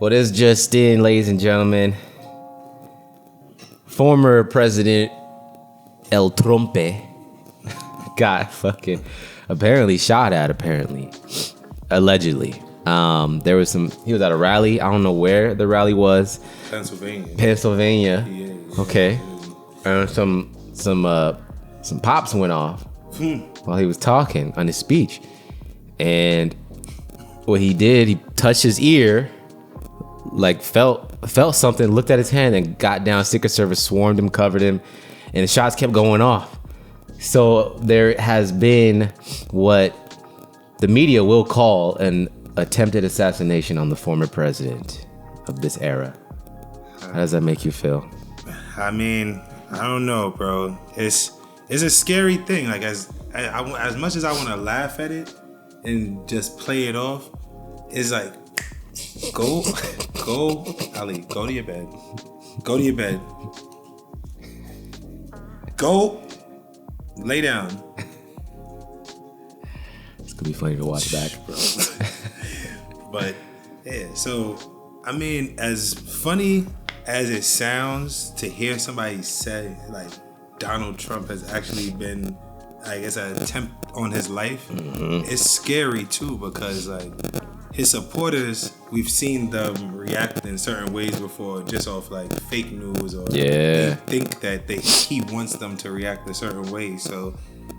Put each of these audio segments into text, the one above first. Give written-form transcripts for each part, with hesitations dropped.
What is just in, ladies and gentlemen? Former President El Trumpe got fucking apparently shot at, allegedly. There was he was at a rally. I don't know where the rally was. Pennsylvania. Yeah. Okay. And some pops went off while he was talking on his speech. And what he did, he touched his ear, like felt something, looked at his hand, and got down. Secret Service swarmed him, covered him, and the shots kept going off. So there has been what the media will call an attempted assassination on the former president of this era. How does that make you feel? I mean, I don't know, bro. It's a scary thing. Like as much as I want to laugh at it and just play it off, it's like go, Ali, go to your bed. Go to your bed. Go lay down. It's gonna be funny to watch back, bro. But yeah, so I mean, as funny as it sounds to hear somebody say like Donald Trump has actually been, I guess, an attempt on his life, it's scary too, because like his supporters, we've seen them react in certain ways before, just off like fake news, or they think that he wants them to react a certain way. So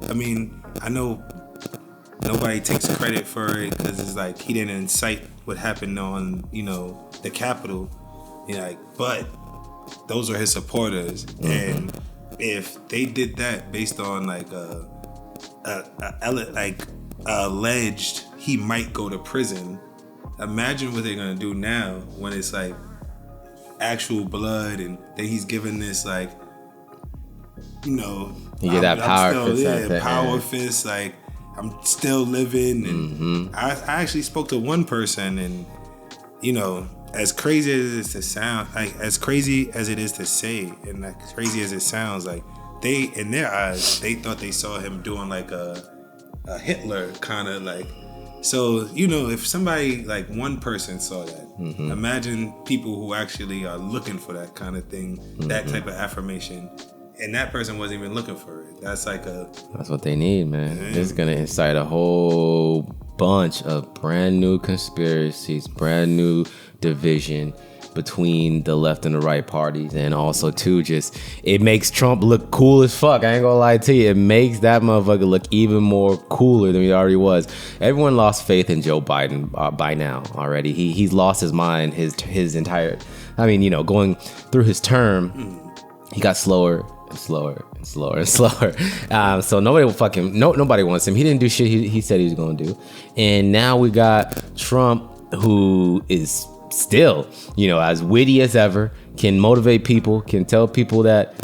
I mean, I know nobody takes credit for it because it's like he didn't incite what happened on, the Capitol, but those are his supporters, and if they did that based on like alleged he might go to prison, imagine what they're gonna do now when it's like actual blood, and then he's given this like, you get that power fist, power fist, like I'm still living, and I actually spoke to one person, and as crazy as it is to sound, like as crazy as it is to say, and like crazy as it sounds, like they, in their eyes, they thought they saw him doing like a Hitler kind of like. So if somebody, like one person saw that, imagine people who actually are looking for that kind of thing, that type of affirmation. And that person wasn't even looking for it. That's what they need, man. It's gonna incite a whole bunch of brand new conspiracies, brand new division between the left and the right parties, and also too, just it makes Trump look cool as fuck. I ain't gonna lie to you, it makes that motherfucker look even more cooler than he already was. Everyone lost faith in Joe Biden by now already. He's lost his mind. His entire, going through his term, he got slower and slower. So nobody wants him. He didn't do shit he said he was gonna do. And now we got Trump, who is still, as witty as ever, can motivate people, can tell people that,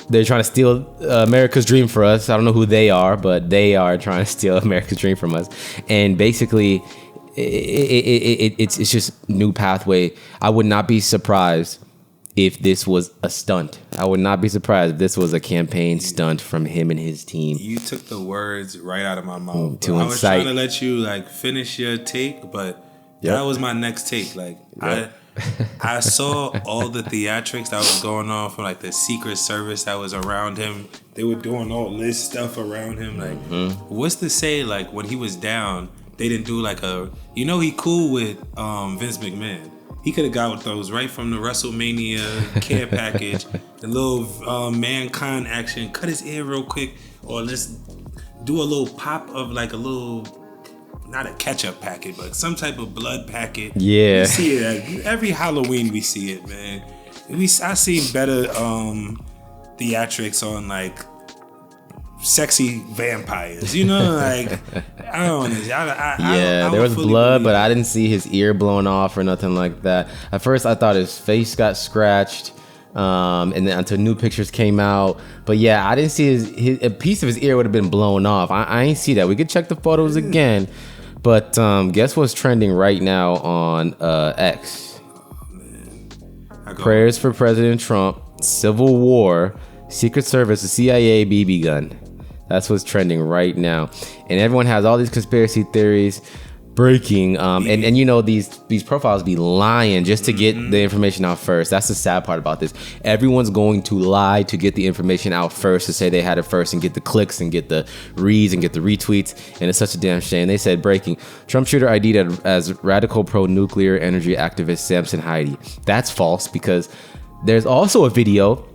they're trying to steal America's dream for us. I don't know who they are, but they are trying to steal America's dream from us. And basically, it's just new pathway. I would not be surprised if this was a stunt. I would not be surprised if this was a campaign stunt from him and his team. You took the words right out of my mouth. I was trying to let you finish your take, but that was my next take. I saw all the theatrics that was going on from the Secret Service that was around him. They were doing all this stuff around him. What's to say when he was down, they didn't do he cool with Vince McMahon. He could have got those right from the WrestleMania care package, the little Mankind action, cut his ear real quick, or just do a little pop of a little, not a ketchup packet, but some type of blood packet. Yeah. We see it every Halloween. We see it, man. I seen better theatrics on sexy vampires. I don't know. There was blood, but I didn't see his ear blown off or nothing like that. At first, I thought his face got scratched. And then until new pictures came out, but yeah, I didn't see a piece of his ear would have been blown off. I ain't see that. We could check the photos again, but guess what's trending right now on X? Prayers for President Trump, Civil War, Secret Service, the CIA, BB gun. That's what's trending right now, and everyone has all these conspiracy theories. breaking. And you know, these profiles be lying just to get the information out first. That's the sad part about this. Everyone's going to lie to get the information out first, to say they had it first and get the clicks and get the reads and get the retweets. And it's such a damn shame. They said breaking: Trump shooter ID'd as radical pro-nuclear energy activist Samson Heidi. That's false, because there's also a video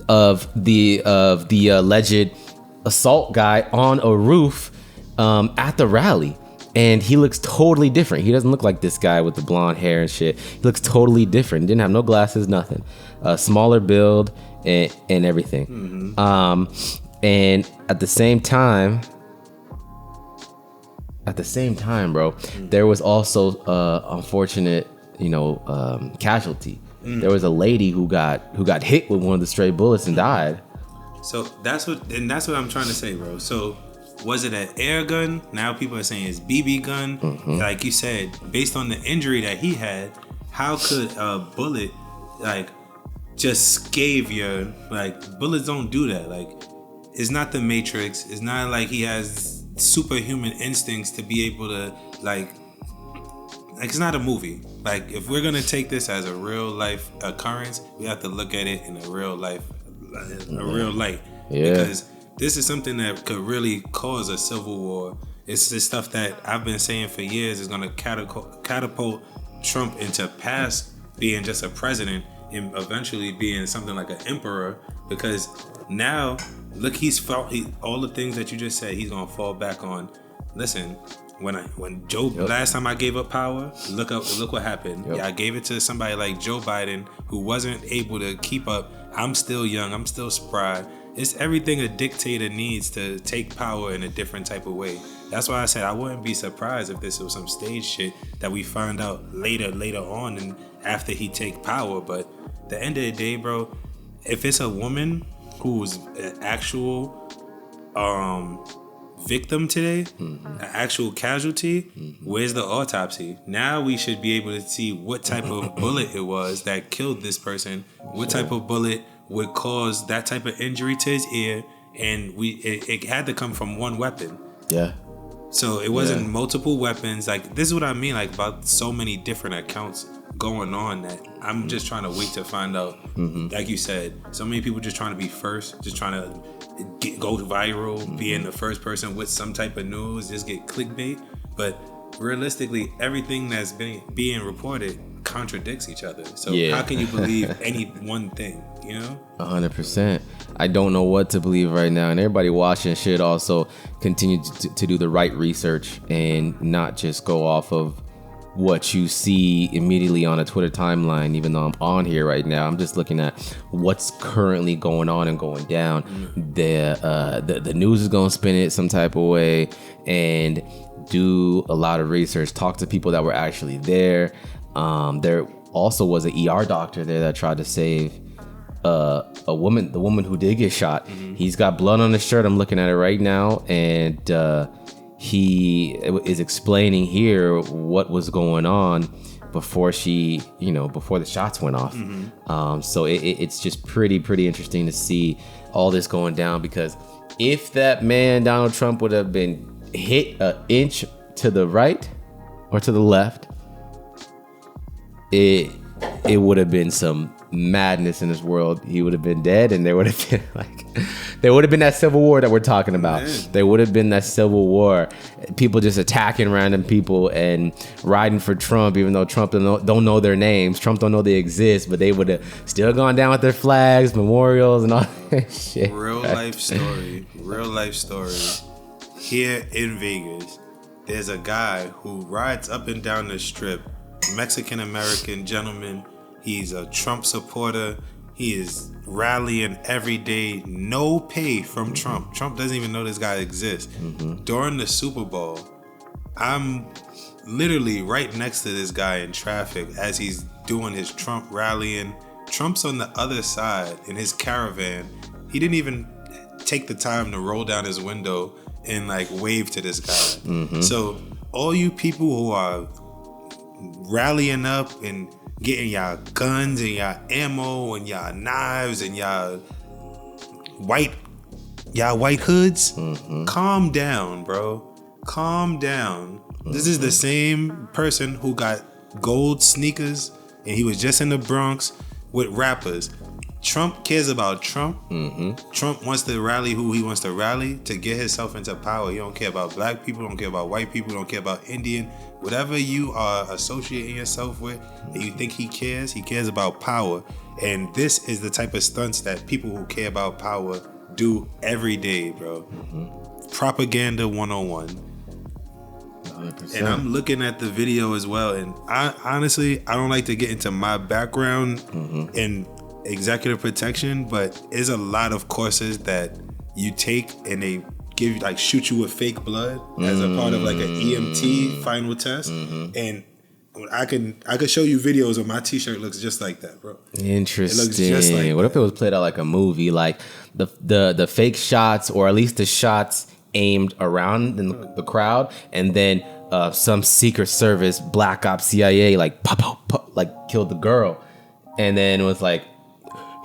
of the alleged assault guy on a roof at the rally. And he looks totally different. He doesn't look like this guy with the blonde hair and shit. He looks totally different. Didn't have no glasses, nothing. Smaller build and everything. And at the same time, bro, there was also unfortunate, casualty. There was a lady who got hit with one of the stray bullets and died. So that's what I'm trying to say, bro. So was it an air gun? Now people are saying it's BB gun. Like you said, based on the injury that he had, how could a bullet just scathe your bullets don't do that. It's not the Matrix. It's not like he has superhuman instincts to be able to it's not a movie. If we're gonna take this as a real life occurrence, we have to look at it in a real light. Because this is something that could really cause a civil war. It's the stuff that I've been saying for years is going to catapult Trump into past being just a president and eventually being something like an emperor. Because now, look, all the things that you just said, he's going to fall back on. Listen, when Joe, last time I gave up power, look what happened. Yeah, I gave it to somebody like Joe Biden, who wasn't able to keep up. I'm still young. I'm still spry. It's everything a dictator needs to take power in a different type of way. That's why I said I wouldn't be surprised if this was some stage shit that we find out later on and after he take power. But at the end of the day, bro, if it's a woman who's an actual victim today, an actual casualty, where's the autopsy? Now we should be able to see what type of bullet it was that killed this person, what type of bullet would cause that type of injury to his ear, and it had to come from one weapon. Yeah. So it wasn't multiple weapons. This is what I mean, about so many different accounts going on that I'm just trying to wait to find out. Like you said, so many people just trying to be first, just trying to go viral, being the first person with some type of news, just get clickbait. But realistically, everything that's being reported contradicts each other. So how can you believe any one thing? 100%. I don't know what to believe right now, and everybody watching should also continue to do the right research and not just go off of what you see immediately on a Twitter timeline. Even though I'm on here right now, I'm just looking at what's currently going on and going down. The news is gonna spin it some type of way, and do a lot of research. Talk to people that were actually there. There also was an ER doctor there that tried to save the woman who did get shot. He's got blood on his shirt. I'm looking at it right now, and he is explaining here what was going on before before the shots went off. So it's just pretty interesting to see all this going down, because if that man Donald Trump would have been hit an inch to the right or to the left, it would have been some madness in this world. He would have been dead, and there would have been that civil war that we're talking about. There would have been that civil war. People just attacking random people and riding for Trump, even though Trump don't know their names. Trump don't know they exist, but they would have still gone down with their flags, memorials, and all that shit. Real life story. Here in Vegas, there's a guy who rides up and down the strip, Mexican-American gentleman. He's a Trump supporter. He is rallying every day, no pay from Trump. Trump doesn't even know this guy exists. During the Super Bowl, I'm literally right next to this guy in traffic as he's doing his Trump rallying. Trump's on the other side in his caravan. He didn't even take the time to roll down his window and wave to this guy. So all you people who are rallying up and getting y'all guns and y'all ammo and y'all knives and y'all white hoods, calm down, bro. Calm down. This is the same person who got gold sneakers and he was just in the Bronx with rappers. Trump cares about Trump. Trump wants to rally who he wants to rally to get himself into power. He don't care about black people, don't care about white people, don't care about Indian. Whatever you are associating yourself with and you think he cares about power. And this is the type of stunts that people who care about power do every day, bro. Propaganda 101. 100%. And I'm looking at the video as well. And I honestly don't like to get into my background in executive protection, but there's a lot of courses that you take and they give you, like, shoot you with fake blood as a part of like an EMT final test. And I could show you videos of my t-shirt looks just like that, bro. Interesting. It looks just like what if it was played out like a movie, like the fake shots, or at least the shots aimed around in the crowd, and then some Secret Service, Black Ops, CIA, like pop, like killed the girl, and then it was like,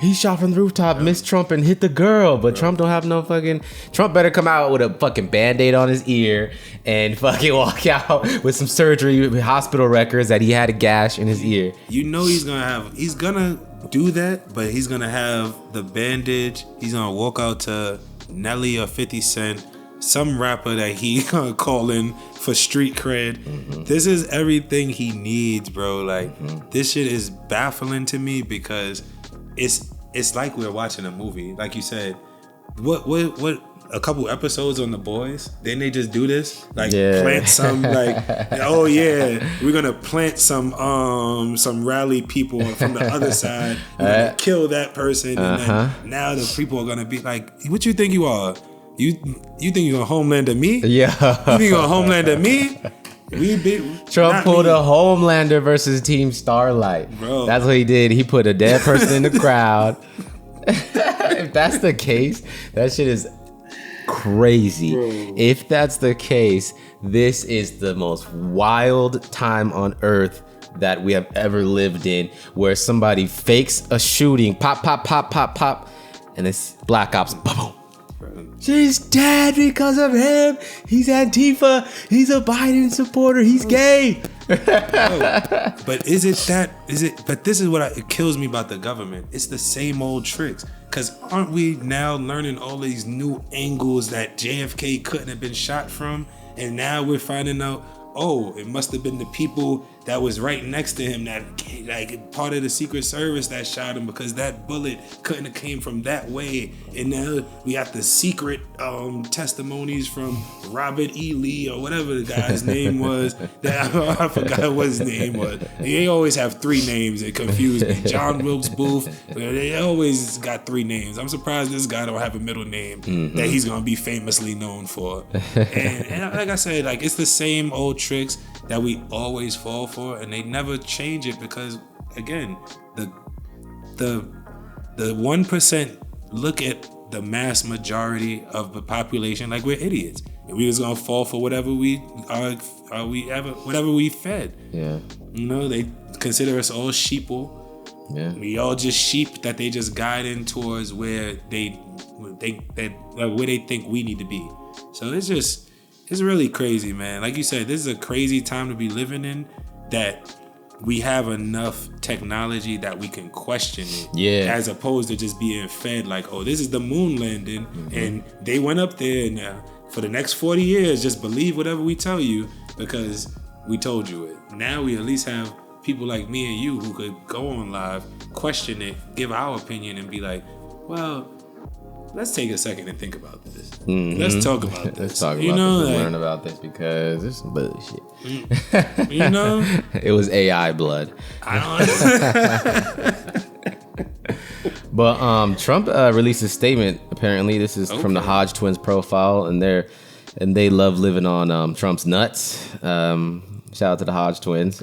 he shot from the rooftop, missed Trump and hit the girl, but Trump don't have no fucking... Trump better come out with a fucking Band-Aid on his ear and fucking walk out with some surgery, with hospital records that he had a gash in his ear. You know he's gonna do that, but he's gonna have the bandage. He's gonna walk out to Nelly or 50 Cent, some rapper that he gonna call in for street cred. This is everything he needs, bro. Like, this shit is baffling to me because it's like we're watching a movie. Like you said, what a couple episodes on The Boys, didn't they just do this? Like, plant some, like, oh yeah, we're gonna plant some rally people from the other side, we're gonna kill that person, and then now the people are gonna be like, what you think you are? You think you're gonna Homelander me? Yeah. You think you're gonna Homelander me? Trump pulled a Homelander versus Team Starlight. Bro. That's what he did. He put a dead person in the crowd. If that's the case, that shit is crazy. Bro. If that's the case, this is the most wild time on earth that we have ever lived in, where somebody fakes a shooting, pop, and it's Black Ops, boom. She's dead because of him. He's Antifa. He's a Biden supporter. He's gay. But but this is what it kills me about the government. It's the same old tricks. Because aren't we now learning all these new angles that JFK couldn't have been shot from? And now we're finding out, oh, it must have been the people that was right next to him, that, like, part of the Secret Service that shot him, because that bullet couldn't have came from that way. And now we got the secret testimonies from Robert E. Lee, or whatever the guy's name was. That I forgot what his name was. They always have three names. It confused me. John Wilkes Booth. They always got three names. I'm surprised this guy don't have a middle name that he's gonna be famously known for. And like I said, like, it's the same old tricks that we always fall for, and they never change it, because, again, the 1% look at the mass majority of the population like we're idiots, and we just gonna fall for whatever we whatever we fed. Yeah, you know, they consider us all sheeple. Yeah, we all just sheep that they just guide in towards where they think we need to be. So it's really crazy, man. Like you said, this is a crazy time to be living in, that we have enough technology that we can question it. Yeah. As opposed to just being fed like, oh, this is the moon landing, and they went up there, and for the next 40 years, just believe whatever we tell you because we told you it. Now we at least have people like me and you who could go on live, question it, give our opinion, and be like, well, let's take a second and think about this. Let's talk about this. Let's talk about this and learn about this, because it's some bullshit. You know? It was AI blood. But Trump released a statement, apparently. This is from the Hodge twins profile, and they love living on Trump's nuts. Shout out to the Hodge twins.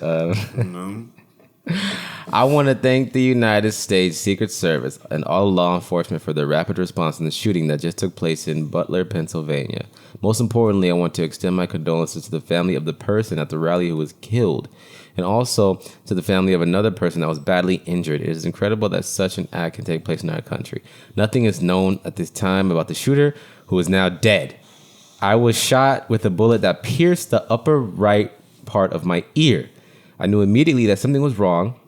I want to thank the United States Secret Service and all law enforcement for their rapid response in the shooting that just took place in Butler, Pennsylvania. Most importantly, I want to extend my condolences to the family of the person at the rally who was killed, and also to the family of another person that was badly injured. It is incredible that such an act can take place in our country. Nothing is known at this time about the shooter, who is now dead. I was shot with a bullet that pierced the upper right part of my ear. I knew immediately that something was wrong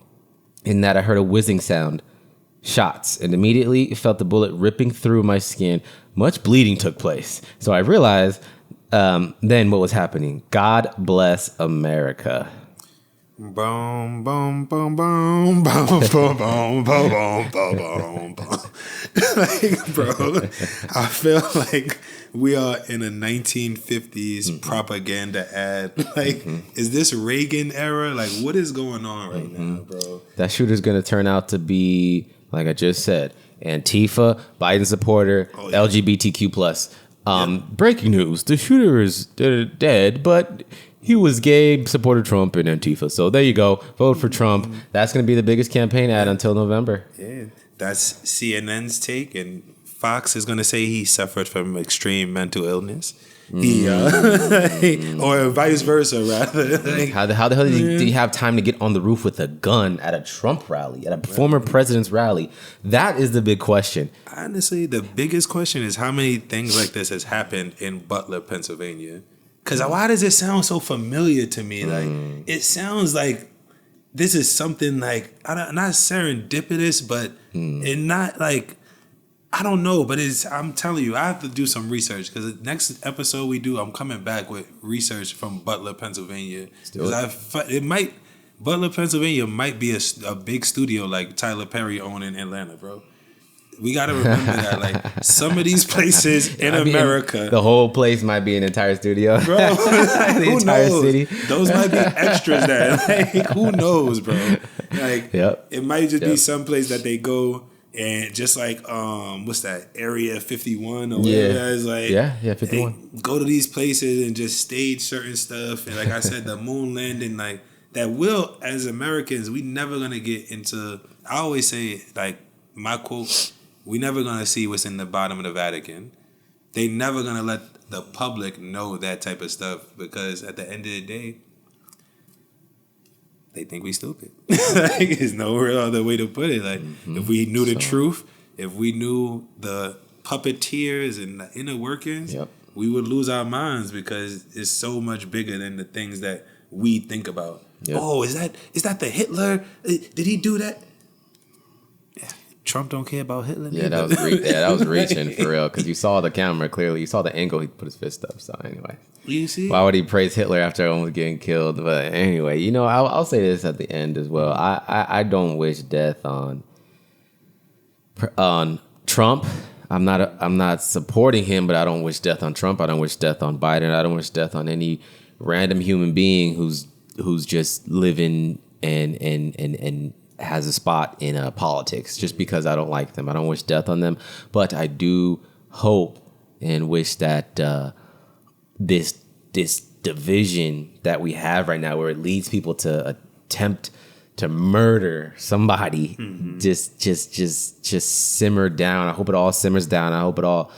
in that I heard a whizzing sound. Shots, and immediately felt the bullet ripping through my skin. Much bleeding took place. So I realized then what was happening. God bless America. Boom, boom, boom, boom, boom, boom, boom, boom, boom, boom, boom. Like, bro, I feel like we are in a 1950s propaganda ad. Like, is this Reagan era? Like, what is going on right now, bro? That shooter's going to turn out to be, like I just said, Antifa, Biden supporter, LGBTQ plus. Breaking news: the shooter is dead, but he was gay, supported Trump and Antifa. So there you go. Vote for Trump. That's going to be the biggest campaign ad until November. Yeah, that's CNN's take, and Fox is going to say he suffered from extreme mental illness. He, or vice versa, rather. Like, how the hell did he have time to get on the roof with a gun at a Trump rally, at a former president's rally? That is the big question. Honestly, the biggest question is how many things like this has happened in Butler, Pennsylvania. Because why does it sound so familiar to me? Like, it sounds like this is something like, not serendipitous, but it not like, I don't know, but I'm telling you, I have to do some research because the next episode we do, I'm coming back with research from Butler, Pennsylvania. Butler, Pennsylvania might be a big studio like Tyler Perry owned in Atlanta, bro. We got to remember that, like, some of these places in America, the whole place might be an entire studio, bro. The entire city. Those might be extras there. Like, who knows, bro? Like, it might just be some place that they go and just like, what's that, Area 51 or whatever. It's like, 51. Go to these places and just stage certain stuff. And like I said, the moon landing, like, that will, as Americans, we never gonna get into. I always say, like, my quote. We never gonna see what's in the bottom of the Vatican. They never gonna let the public know that type of stuff because at the end of the day, they think we stupid. Like, there's no real other way to put it. Like, if we knew the truth, if we knew the puppeteers and the inner workings, we would lose our minds because it's so much bigger than the things that we think about. Oh, is that the Hitler? Did he do that? Trump don't care about Hitler. Yeah, that was reaching for real because you saw the camera clearly. You saw the angle he put his fist up. So anyway, you see, why would he praise Hitler after almost getting killed? But anyway, you know, I'll say this at the end as well. I don't wish death on Trump. I'm not supporting him, but I don't wish death on Trump. I don't wish death on Biden. I don't wish death on any random human being who's just living and has a spot in politics just because I don't like them. I don't wish death on them, but I do hope and wish that this division that we have right now, where it leads people to attempt to murder somebody, just simmer down. I hope it all simmers down. I hope it all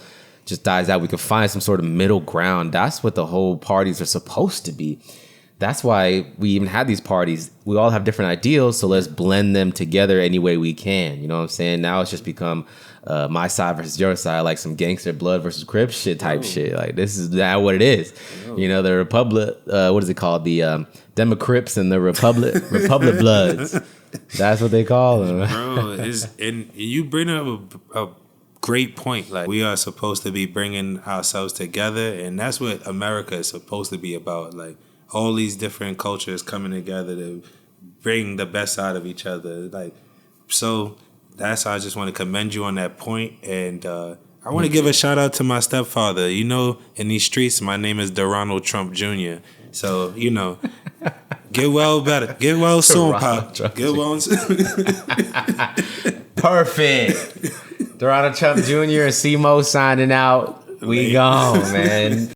just dies out. We can find some sort of middle ground. That's what the whole parties are supposed to be. That's why we even have these parties. We all have different ideals, so let's blend them together any way we can. You know what I'm saying? Now it's just become my side versus your side, like some gangster blood versus Crip shit type shit. Like, this is not what it is. You know, the Republic, what is it called? The Democrips and the Republic Bloods. That's what they call them. Bro, and you bring up a great point. Like, we are supposed to be bringing ourselves together, and that's what America is supposed to be about. Like, all these different cultures coming together to bring the best out of each other. Like, so that's how I just want to commend you on that point. And I want to give a shout out to my stepfather. You know, in these streets, my name is Donald Trump Jr. So, you know, get well better. Get well soon, Pop. Get well soon. Perfect. Donald Trump Jr. and CMO signing out. We gone, man.